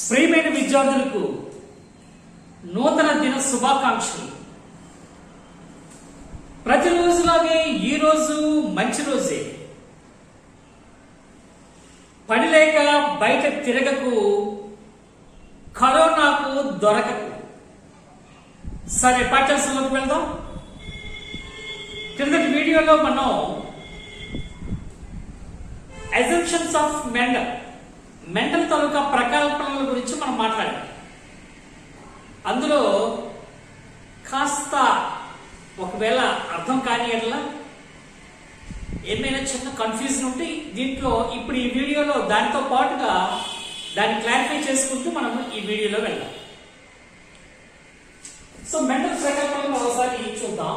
ప్రియమైన విద్యార్థులకు నూతన దిన శుభాకాంక్షలు. ప్రతిరోజులాగే ఈ రోజు మంచి రోజే. పని లేక బయట తిరగకు, కరోనాకు దొరకకు. సరే, పాఠ్యాంశంలోకి వెళ్దాం. క్రిందటి వీడియోలో మనం అజంప్షన్స్ ఆఫ్ మెంటల్ తాలూకా ప్రకల్పనల గురించి మనం మాట్లాడాం. అందులో కాస్త ఒకవేళ అర్థం కాని ఎట్లా ఏమైనా చిన్న కన్ఫ్యూజన్ ఉంటే దీంట్లో ఇప్పుడు ఈ వీడియోలో దానితో పాటుగా దాన్ని క్లారిఫై చేసుకుంటూ మనం ఈ వీడియోలో వెళ్దాం. సో మెంటల్ ప్రకల్పనలు ఒకసారి చూద్దాం.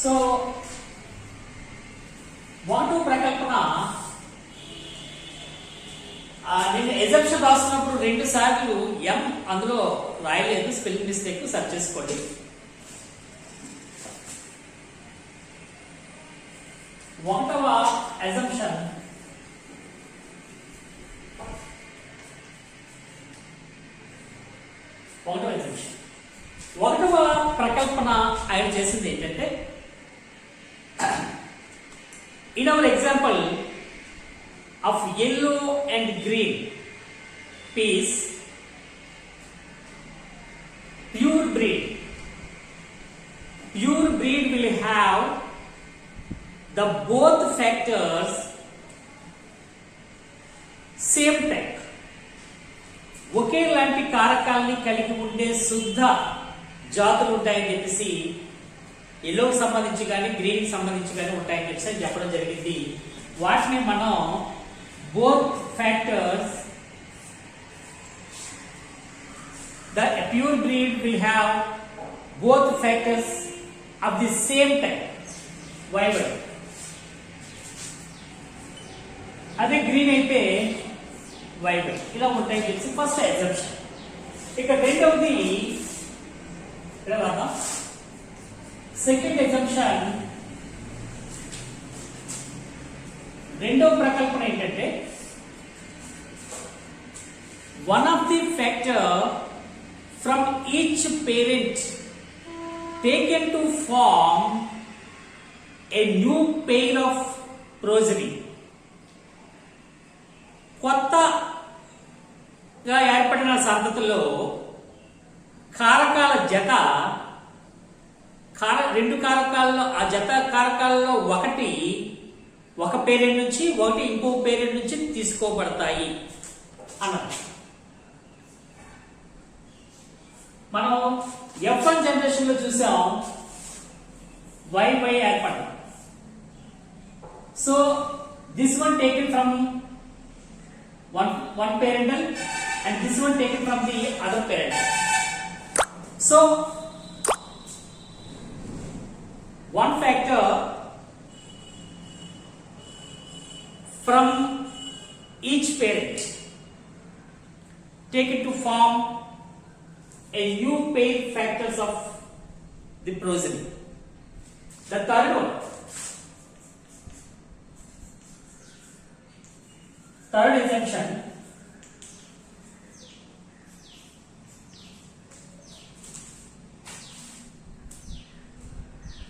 సో వాటు ప్రకల్పన నేను ఎజంప్షన్ రాస్తున్నప్పుడు 2 సార్లు ఎం అందులో రాయలేదు, స్పెల్లింగ్ మిస్టేక్, సర్చ్ చేసుకోండి. ఒకటవ అజంప్షన్ ఒకటవ ప్రకల్పన ఆయన చేసింది ఏంటంటే, in our example of yellow and green peas, pure breed will have the both factors same type. ఒకేలాంటి కారకాలని కలిగి ఉండే శుద్ధ జాతులు ఉంటాయని చెప్పేసి, ఎల్లోకి సంబంధించి కానీ గ్రీన్కి సంబంధించి కానీ ఉంటాయని చెప్పేసి చెప్పడం జరిగింది. వాటిని మనం both factors, the pure breed will have both factors of the same type వైబర్. అదే గ్రీన్ అయితే వైబర్. ఇలా ఉంటాయని చెప్పేసి ఫస్ట్ ఎగ్జాంపుల్. ఇక రెండవది తర్వాత సెకండ్ ఎగ్జాంప్షన్. రెండవ ప్రకల్పన ఏంటంటే, one of the factor from each parent taken to form a new pair of progeny. కొత్తగా ఏర్పడిన సంతతిలో కారకాల జత, రెండు కారకాలలో ఆ జత కారకాలలో ఒకటి ఒక పేరెంట్ నుంచి, ఒకటి ఇంకో పేరెంట్ నుంచి తీసుకోబడతాయి అన్నది. మనం F1 జనరేషన్ లో చూసాం Y ఏర్పడడం. So this one taken from one parental and this one taken from the other parental. So one factor from each parent taken to form a new pair factors of the progeny. The third one, third assumption,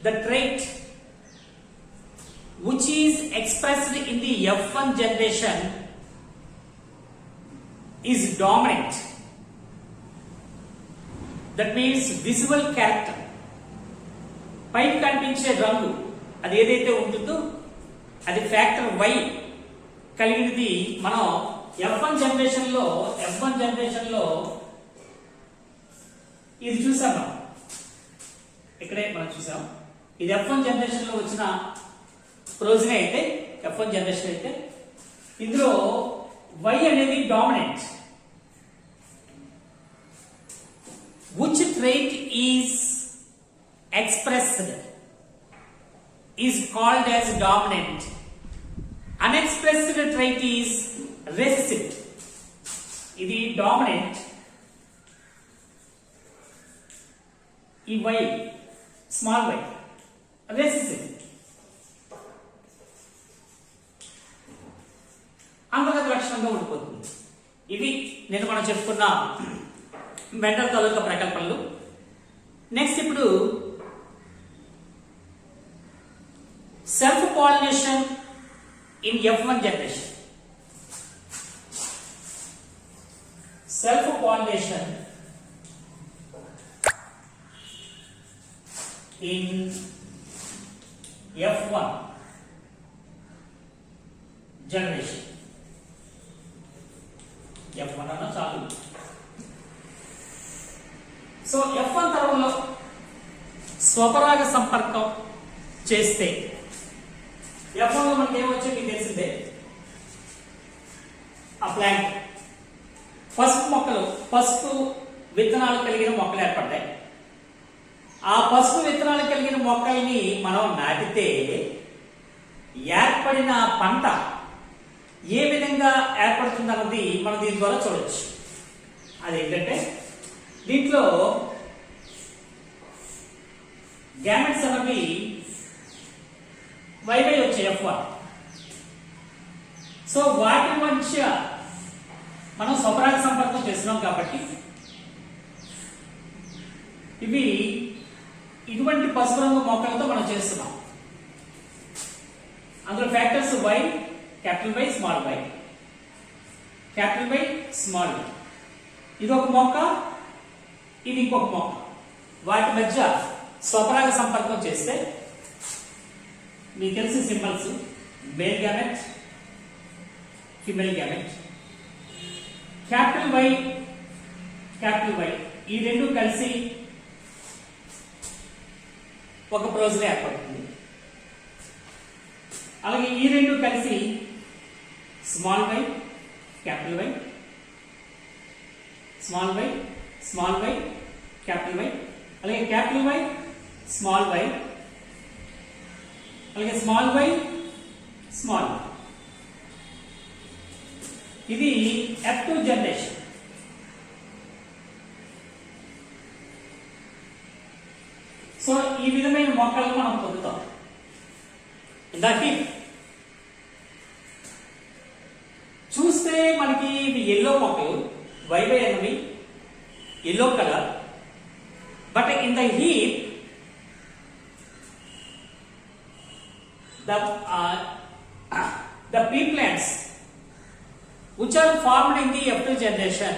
the trait which is expressed in the F1 generation is dominant. That means visual character. పైకి కనిపించే రంగు అది ఏదైతే ఉంటుందో అది factor Y కలిగినది. మనం F1 generation లో ఇది చూసాం. మనం ఇక్కడే మనం చూసాం. ఇది F1 జనరేషన్ లో వచ్చిన ప్రోజనీ అయితే, F1 జనరేషన్ అయితే ఇందులో Y అనేది dominant. Which trait is expressed is called as dominant. Unexpressed trait is recessive. ఇది డామినెంట్. ఈ Y స్మాల్ y recessive. లక్షణంగా ఉండిపోతుంది. ఇవి నేను మనం చెప్పుకున్న మెండల్ తాలూకా ప్రకల్పనలు. నెక్స్ట్ ఇప్పుడు self pollination in F1 generation. Self pollination in F1 generation. F1 అన్న చాలు. సో F1 తరంలో స్వపరాగ సంపర్కం చేస్తే F1 లో మనకి ఏమొచ్చో మీకు తెలిసిందే. ఆ ప్లాంట్ పసుపు విత్తనాలు కలిగిన మొక్కలు ఏర్పడ్డాయి. ఆ పసుపు విత్తనాలు కలిగిన మొక్కల్ని మనం నాటితే ఏర్పడిన పంట ఏ విధంగా ఏర్పడుతుందన్నది మనం దీని ద్వారా చూడవచ్చు. అదేంటంటే దీంట్లో గ్యామెట్స్ అన్నవి వైవై వచ్చాయి F1. సో వాటి మధ్య మనం స్వపరాగ సంపర్కం చేస్తున్నాం కాబట్టి ఇవి ఇటువంటి పసుపు రంగు మొక్కలతో మనం చేస్తున్నాం. అందులో factors Y, capital Y, small y, capital Y, small y. ఇది ఒక మొక్క, ఇది ఇంకొక మొక్క. వాటి మధ్య స్వపరాగ సంపర్కం చేస్తే మీకు తెలిసిన symbols male gamete, female gamete. Capital Y ఈ రెండు కలిసి ఒక ప్రోజన్ ఏర్పడుతుంది. అలాగే ఈ రెండు కలిసి small y, capital Y, small y, capital Y, అలాగే క్యాపిటల్ Y, స్మాల్ y, అలాగే స్మాల్ y, స్మాల్ y. ఇది F2 జనరేషన్. సో ఈ విధమైన మొక్కలను మనం పొందుతాం. ఇందాక చూస్తే మనకి ఇవి ఎల్లో మొక్కలు, వైవై అనేవి yellow colour. But in the heap the pea plants which are formed in the F2 generation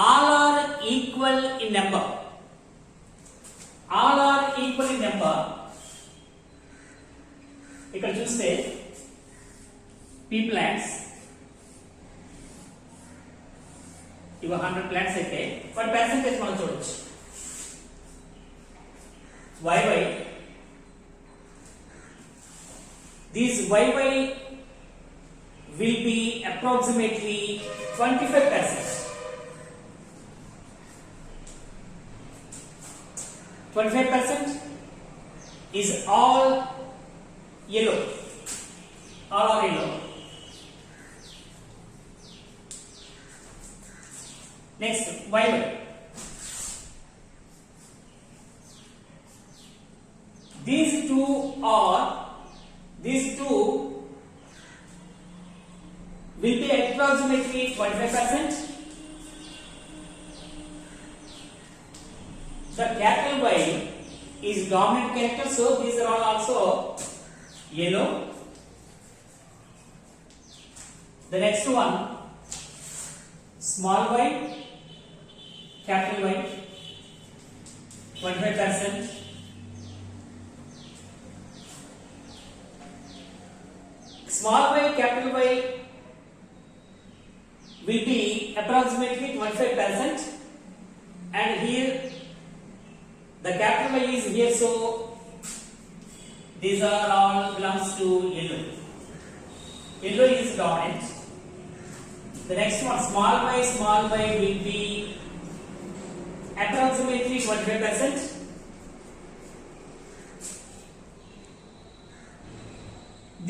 all are equal in number. All are equal in number. ఇక్కడ చూస్తే pea plants ఇవి 100 plants అయితే వాటి percentage మనం చూడొచ్చు. YY these YY will be approximately 25%. 25% is all yellow. All are yellow. Next, YY. These two will be approximately 25%. The capital Y is dominant character, so these are all also yellow. The next one, small y, capital Y, 25%. Small y, capital Y will be approximately 25%, and here the capital Y is here, so these are all belongs to yellow. Yellow is dominant. The next one, small y will be approximately 25%.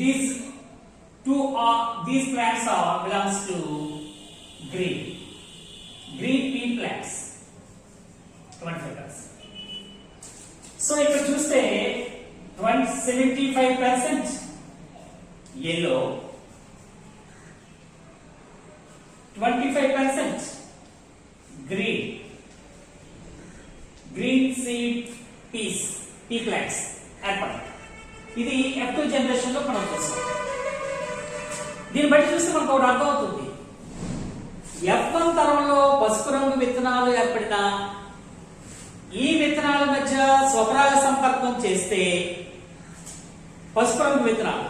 These plants are belongs to green pea plants, 25%. So ఇక్కడ చూస్తే 75% yellow, 25% green seed pea plants ఏర్పడతాయి. ఇది F2 generation లో మనం చూస్తాం. దీన్ని బట్టి చూస్తే మనకు ఒకటి అర్థమవుతుంది. F1 తరంలో పసుపు రంగు విత్తనాలు ఏర్పడిన ఈ విత్తనాల మధ్య స్వపరాగ సంపర్కం చేస్తే పసుపు రంగు విత్తనాలు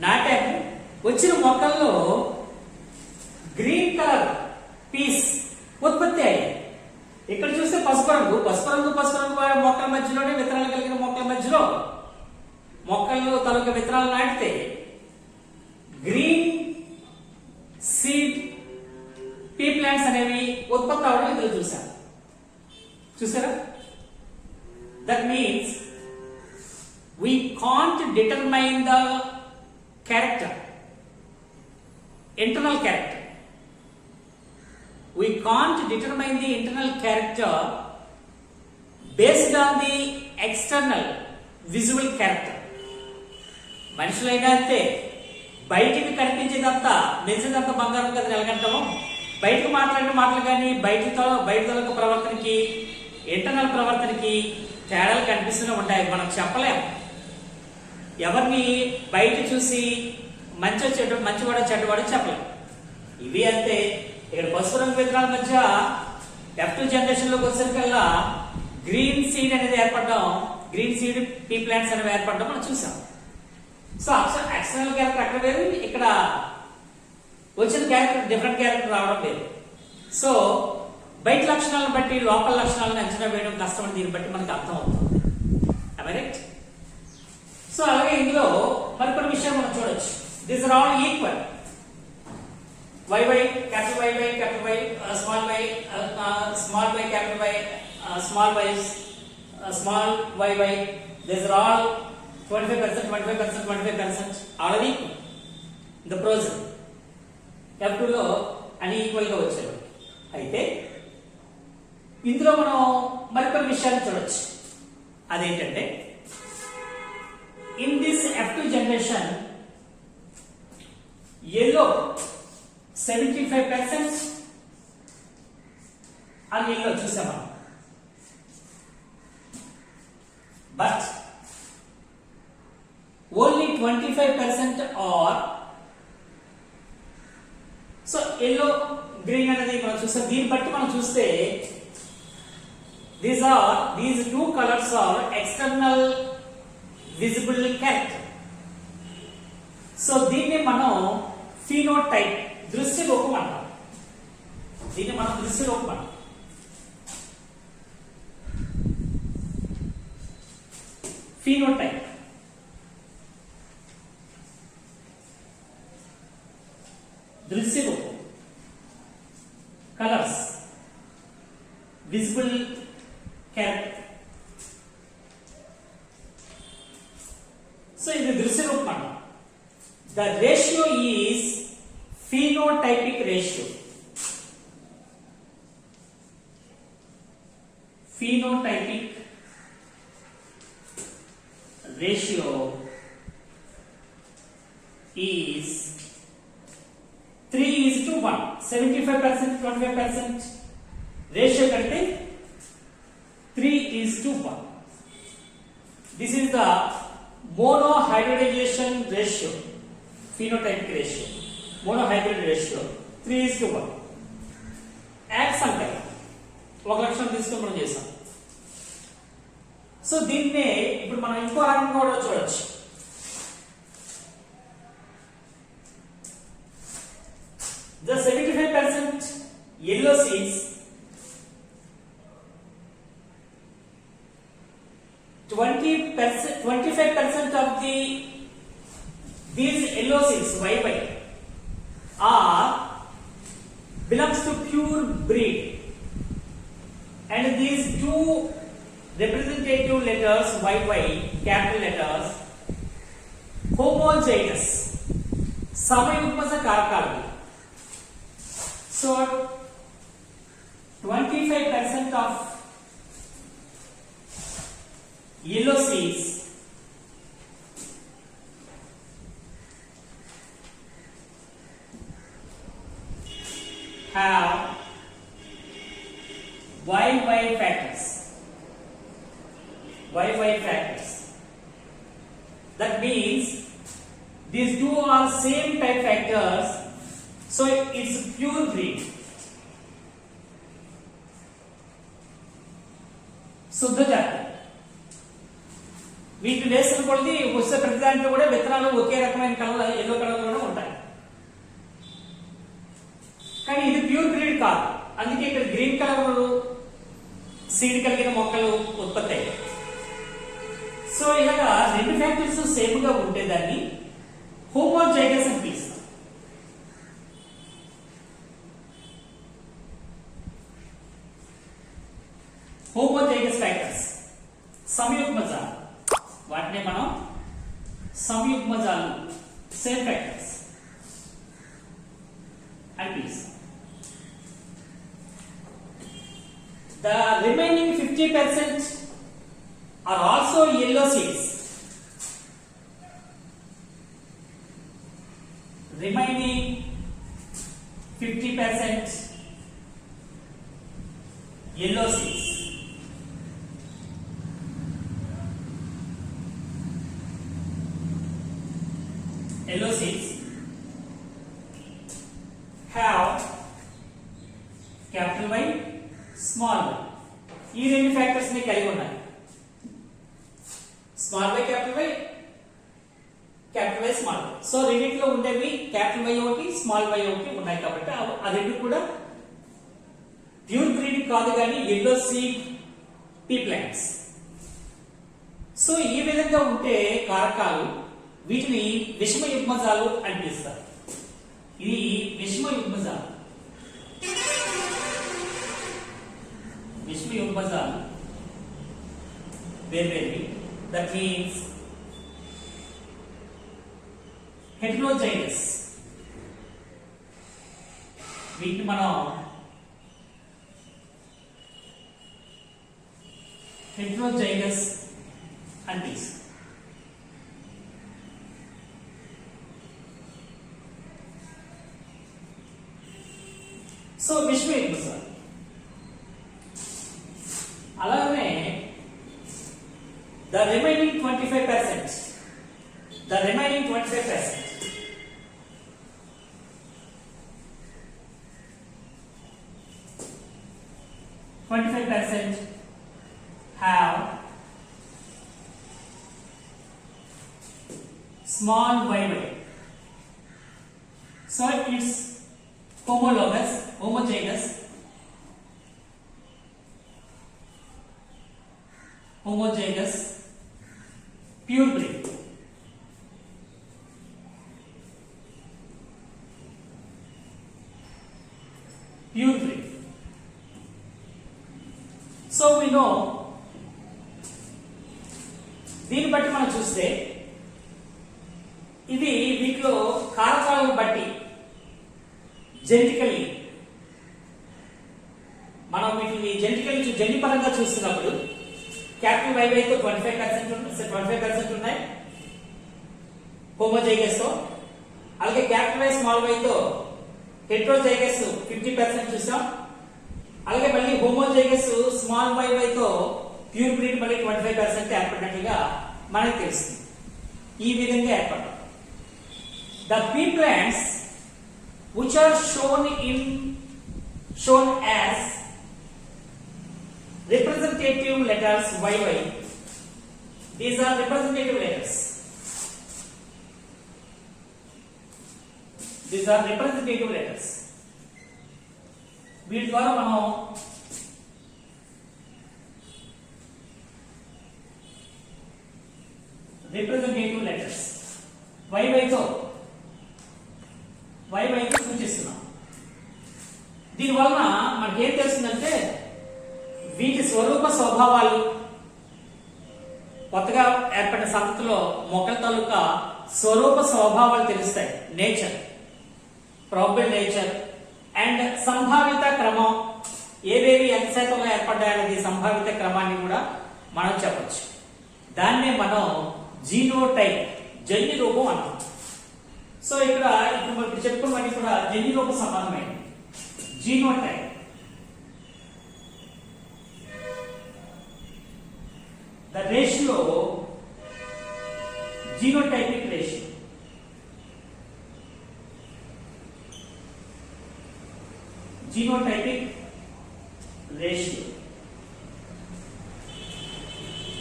నాటాము, వచ్చిన మొక్కల్లో గ్రీన్ కలర్ పీస్ ఉత్పత్తి అయ్యాయి. ఇక్కడ చూస్తే పసుపు రంగు మొక్కల మధ్యలోనే విత్తనాలు కలిగిన మొక్కల మధ్యలో మొక్కలు తలక విత్తనాలు నాటితే గ్రీన్ సీడ్ పీ ప్లాంట్స్ అనేవి ఉత్పత్తి అవడం ఇందులో చూసారా? That means we can't determine the character, internal character. We can't determine the internal character based on the external visual character. మనుషులైనా అంతే, బయటికి కనిపించేదంతా మెరిసేదంతా బంగారం కదా ఎలాగంటాము. బయటకు మాట్లాడిన మాటలు కానీ బయట ప్రవర్తనకి ఇంటర్నల్ ప్రవర్తనకి తేడాలు కనిపిస్తూనే ఉంటాయి. మనం చెప్పలేం. ఎవరిని బయట చూసి మంచివాడు చెడ్డవాడు చెప్పలేం. ఇవి అంతే. ఇక్కడ పసుపు రంగు విత్తనాల మధ్య F2 జనరేషన్ లోకి వచ్చేసరికల్లా గ్రీన్ సీడ్ అనేది ఏర్పడడం, గ్రీన్ సీడ్ పీ ప్లాంట్స్ అనేవి ఏర్పడడం మనం చూసాం. సో ఎక్స్టర్నల్ క్యారెక్టర్ అక్కడ వేరు, ఇక్కడ వచ్చిన క్యారెక్టర్ డిఫరెంట్ క్యారెక్టర్ రావడం వేరు. సో బయట లక్షణాలను బట్టి లోపల లక్షణాలను అంచనా వేయడం కష్టం అని దీన్ని బట్టి మనకు అర్థం అవుతుంది. రైట్? సో అలాగే ఇందులో మరికొన్ని విషయాలు మనం చూడొచ్చు. These are all equal. capital Y, small y, capital Y, small y, small y, these are all 25%, all are equal in the present. F2 లో అన్ని ఈక్వల్ గా వచ్చాయి. అయితే ఇందులో మనం మరికొన్ని విషయాలు చూడొచ్చు. అదేంటంటే in this F2 generation yellow 75% అని yellow చూసామా, but only 25% are so yellow green అనేది మనం చూస్తాం. దీన్ని బట్టి మనం చూస్తే these two colors are external visible character. So దీన్ని మనం ఫినోటైప్, దృశ్య రూపం అంటాం. ఫినోటైప్. దృశ్య రూపం, కలర్స్, విజిబుల్ క్యారెక్టర్. సో ఇది దృశ్య రూపం అంటాం. The ratio is phenotypic ratio. Phenotypic ratio is 3:1. 75%, 25% ratio కంటే 3:1. This is the monohybridization ratio. Phenotypic ratio, monohybrid ratio 3:1. X అంటే ఒక లక్షణం తీసుకొని మనం చేసాం. సో దీన్నే ఇప్పుడు మనం ఇంకో రకంగా కూడా చూడొచ్చు. The 75% yellow seeds, 25% of these yellow seeds YY belongs to pure breed, and these two representative letters YY, capital letters, homozygous, సమయుగ్మజ కారకాలు. So 25% of yellow seeds have YY factors. YY factors. That means these two are same type factors, so it's pure breed. శుద్ధ జాతి. వీటిని వేసిన కొద్ది వస్తే ప్రతి దాంట్లో కూడా విత్తనాలు ఒకే రకమైన కలర్ ఎల్లో కలర్ కూడా ఉంటాయి. కానీ ఇది ప్యూర్ బ్రీడ్ కాదు, అందుకే ఇక్కడ గ్రీన్ కలర్ సీడ్ కలిగిన మొక్కలు ఉత్పత్తి అయ్యాయి. సో ఇలాగా రెండు ఫ్యాక్టర్స్ సేమ్ గా ఉంటే దాన్ని హోమోజైగస్ అని పిలుస్తాం. హోమోజైగస్ ఫ్యాక్టర్స్ సంయుగ్మజాలు, వాటిని మనం సంయుగ్మజాలు సేమ్ ఫ్యాక్టర్స్ అని పిలుస్తాం. The remaining 50% are also yellow seeds. Remaining 50% yellow seeds. Yellow seeds have capital Y, small Y. ఈ రెండు ఫ్యాక్టర్స్ ని కలిగి ఉన్నాయి. Small Y capital Y, capital Y small Y. So రెండింటిలో ఉండేవి క్యాపిటల్ వై ఒకటి, స్మాల్ వై ఒకటి ఉన్నాయి కాబట్టి ఆ రెండు కూడా ప్యూర్ బ్రీడ్ కాదు కానీ yellow seed pea plants. So ఈ విధంగా ఉంటే కారకాలు వీటిని విషమ యుగ్మజాలు అని పిలుస్తారు. ఇది విషమ యుగ్మజాలు. విషమ యుగ్మజాలు వేర్వేరు. That means heterozygous. వీటిని మనం హెటరోజైగస్ అని పిలుస్తాం. సో విషమ యుగ్మజాలు. అలాగే the remaining 25%, the remaining 25%, have small yy. So it's homozygous pure breed. Pure breed. So we know, దీన్ని బట్టి మనం చూస్తే ఇది వీటిలో కారకాలను బట్టి జెనెటికల్లీ మనం వీటిని జెనెటికల్లీ జన్యుపరంగా చూస్తున్నప్పుడు క్యాపిటల్ వైవై తో 25% ఉన్నాయి హోమోజైగస్ తో. అలాగే క్యాపిటల్ వై స్మాల్ వై తో హెటరోజైగస్ 50% చూసాం. అలాగే మళ్ళీ హోమోజైగస్ స్మాల్ వై తో ప్యూర్ బ్రీడ్ మళ్ళీ 25% ఏర్పడినట్లుగా మనకు తెలుస్తుంది. ఈ విధంగా ఏర్పడతాం. The pea plants which are shown as representative letters YY, these are representative letters. These are representative letters. వీటి ద్వారా మనం రిప్రజెంటేటివ్ లెటర్స్ YY తో సూచిస్తున్నాం. దీనివలన మనకి ఏం తెలుస్తుందంటే వీటి స్వరూప స్వభావాలు, కొత్తగా ఏర్పడిన సంతతిలో మొక్కల తాలూకా స్వరూప స్వభావాలు తెలుస్తాయి. నేచర్, ప్రాబబుల్ నేచర్ అండ్ సంభావిత క్రమం, ఏవేవి ఎంత శాతంలో ఏర్పడ్డాయనేది సంభావిత క్రమాన్ని కూడా మనం చెప్పచ్చు. దాన్నే మనం జీనోటైప్, జన్యు రూపం అంటాం. సో ఇక్కడ ఇప్పుడు మనకి చెప్పుకోవడానికి కూడా జన్యు రూప సంబంధమైనది. genotype. The ratio, genotypic ratio. Genotypic ratio.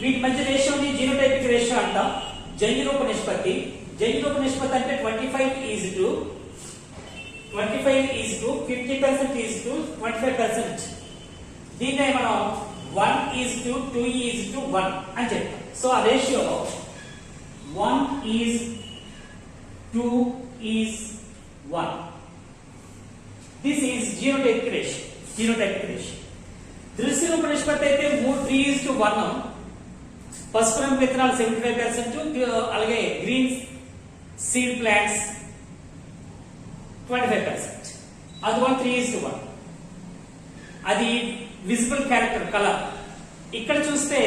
వీటి మధ్య రేషియోని జీనోటైపిక్ రేషియో అంటాం. జన్యురూప నిష్పత్తి. జన్యురూప నిష్పత్తి అంటే 25:50% దీన్నే మనం 1:2:1 అని చెప్తాం. సో ఆ ratio 1:2:1. This is genotypic ratio. దృశ్య రూప నిష్పత్తి అయితే 3:1. పసుపు రంగు విత్తనాలు 75%, అలాగే గ్రీన్ సీడ్ ప్లాంట్స్ 25%. అది 3:1. అది విజిబుల్ క్యారెక్టర్ కలర్. ఇక్కడ చూస్తే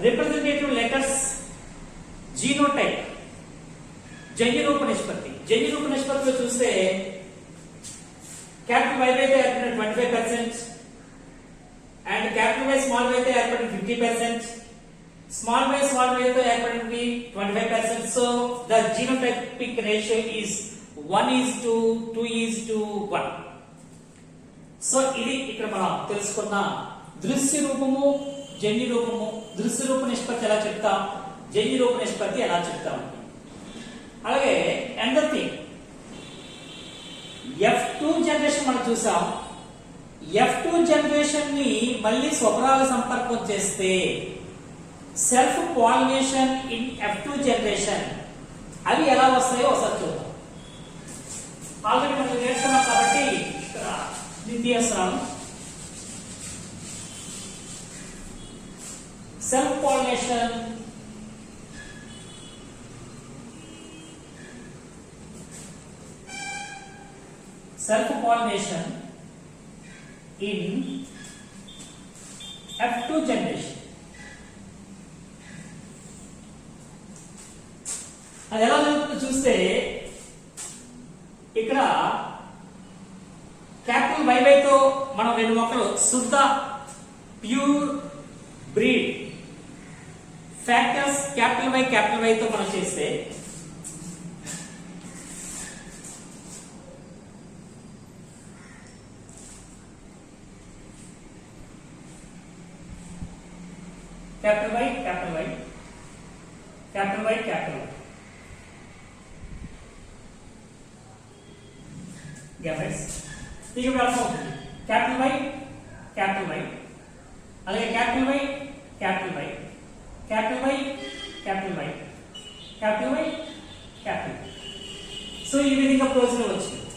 రిప్రజెంటేటివ్ లెటర్స్ జీనోటైప్ జన్యురూప నిష్పత్తిలో చూస్తే క్యాపిటల్ వై అయితే ఏర్పడిన 25% and capital Y small Y అయితే ఏర్పడిన 50%, స్మాల్ వై తో ఏర్పడినవి 25%. So the genotypic ratio is 1:2:1. సో ఇది ఇక్కడ మనం తెలుసుకున్న దృశ్య రూపము, జన్యు రూపము. దృశ్య రూప నిష్పత్తి ఎలా చెప్తాం, జన్యు రూప నిష్పత్తి ఎలా చెప్తాం. అలాగే another thing, F2 జనరేషన్ మనం చూసాం. F2 జనరేషన్ ని మళ్ళీ స్వపరాగ సంపర్కం చేస్తే self pollination in F2 generation అవి ఎలా వస్తాయో ఒకసారి చూద్దాం. ఆల్రెడీ మనం నేర్చుకున్నాం కాబట్టి తీస్తున్నాను. Self pollination in F2 generation. అది ఎలా జరుగుతుందో చూస్తే ఇక్కడ క్యాపిటల్ వై తో మనం రెండు మొక్కలు శుద్ధ pure breed factors capital Y తో మనం చేస్తే capital Y gametes ఇది కూడా అవుతుంది. క్యాపిటల్ వై అలాగే క్యాపిటల్ వై సో ఈ విధంగా ప్రోజన్ వచ్చింది.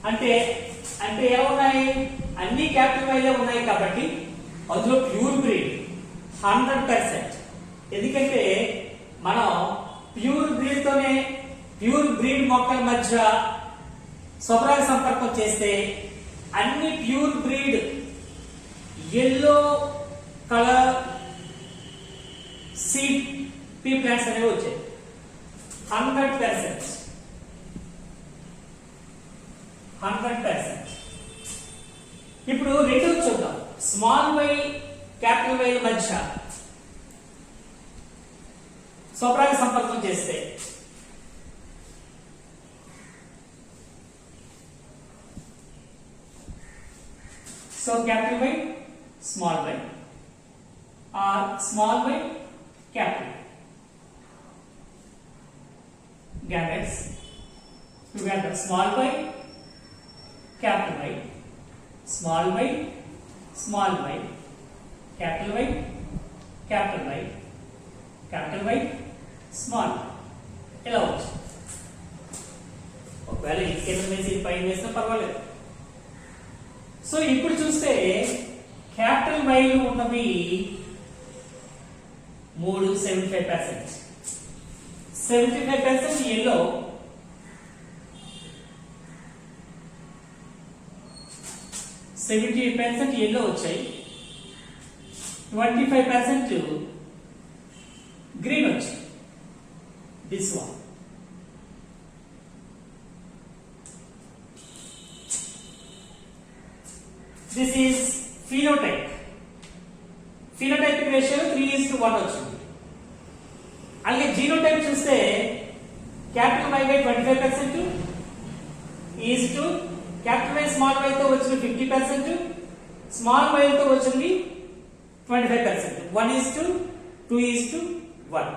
అంటే ఏమున్నాయి, అన్ని క్యాపిటల్ వైలే ఉన్నాయి కాబట్టి అందులో ప్యూర్ బ్రీడ్ 100%. ఎందుకంటే మనం ప్యూర్ బ్రీడ్ మొక్కల మధ్య స్వపరాగ సంపర్కం చేస్తే అన్ని pure breed yellow colour seed pea plants అనేవి వచ్చాయి 100%. ఇప్పుడు రెండు చూద్దాం. స్మాల్ వై క్యాపిటల్ వై మధ్య స్వపరాగ సంపర్కం చేస్తే so capital Y small Y or small Y capital gametes together, small y capital Y, small y capital Y small ఇలా వచ్చు. ఒకవేళ ఈ కింద వేసి పైన వేసినా పర్వాలేదు. సో ఇప్పుడు చూస్తే క్యాపిటల్ వై ఉన్నవి 75% ఎల్లో, 70% ఎల్లో వచ్చాయి, 25% గ్రీన్ వచ్చాయి. This one this is phenotype. Phenotypic ratio 3:1 వచ్చింది. అలాగే జీనోటైప్ చూస్తే capital Y by 25% is to capital Y small y తో వచ్చిన 50%, స్మాల్ y తో వచ్చింది 25%. 1:2:1.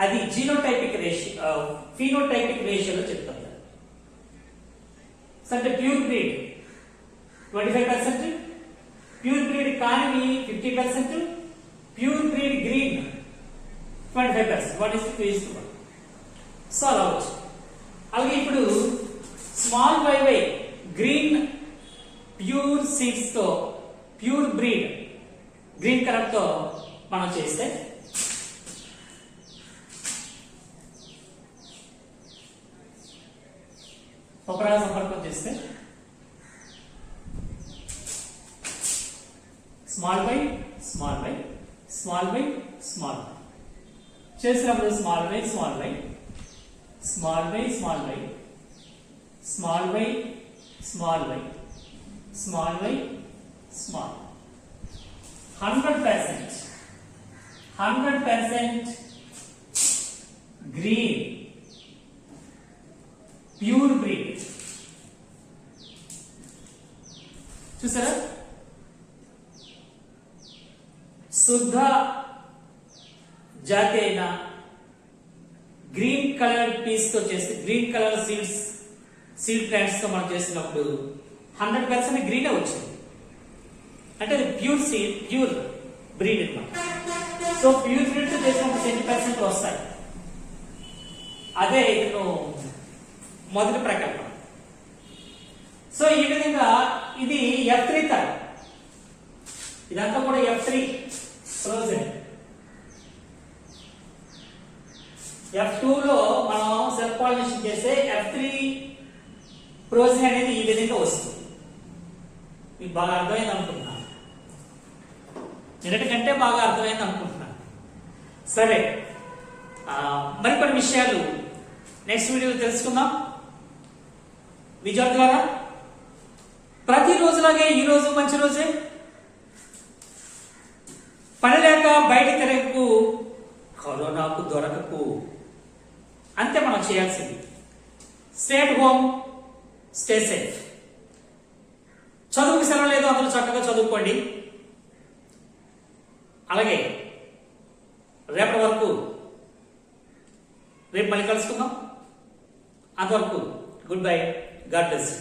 అది జీనోటైపిక్ రేషియో, ఫినోటైపిక్ రేషియోలో చెప్తాం. అంటే ప్యూర్ బ్రీడ్ 25%, ప్యూర్ బ్రీడ్ కానివి 50%, ప్యూర్ బ్రీడ్ గ్రీన్ 25%. 1:2:1. సో అలా వచ్చు. అలాగే ఇప్పుడు small y green pure seeds తో, ప్యూర్ బ్రీడ్ గ్రీన్ కలర్ తో మనం చేస్తే ఒకరాజు సంపర్కం చేస్తే small y small y small y small చేసినప్పుడు small y small y small y small y small y small y small y small 100% green pure breed. చూసారా, శుద్ధ జాతి అయిన గ్రీన్ కలర్ పీస్ తో చేస్తే, గ్రీన్ కలర్ సీడ్ ప్లాంట్స్ తో మనం చేసినప్పుడు 100% గ్రీన్ వచ్చింది. అంటే అది ప్యూర్ సీడ్, ప్యూర్ బ్రీడ్ అన్నమాట. సో ప్యూర్ బ్రీడ్ తో చేసినప్పుడు 10% వస్తాయి. అదే ఇప్పుడు మొదటి ప్రకల్పన. సో ఈ విధంగా ఇది F3 తరం. ఇదంతా కూడా F3 ఫ్రోజన్. F2 లో మనం సెల్ఫ్ పాలినేషన్ చేస్తే F3 ఫ్రోజన్ అనేది ఈ విధంగా వస్తుంది. మీకు బాగా అర్థమైంది అనుకుంటున్నాను, నిన్నటికంటే బాగా అర్థమైంది అనుకుంటున్నాను. సరే, మరికొన్ని విషయాలు నెక్స్ట్ వీడియోలో తెలుసుకుందాం. విద్యార్థులారా, ప్రతిరోజులాగే ఈ రోజు మంచి రోజే. పని లేక బయట తిరగకు, కరోనాకు దొరకకు, అంతే మనం చేయాల్సింది. Stay at home, stay safe. చదువుకు సెలవు లేదు, అందరూ చక్కగా చదువుకోండి. అలాగే రేపటి వరకు, రేపు మళ్ళీ కలుసుకుందాం. అంతవరకు good bye, God bless you.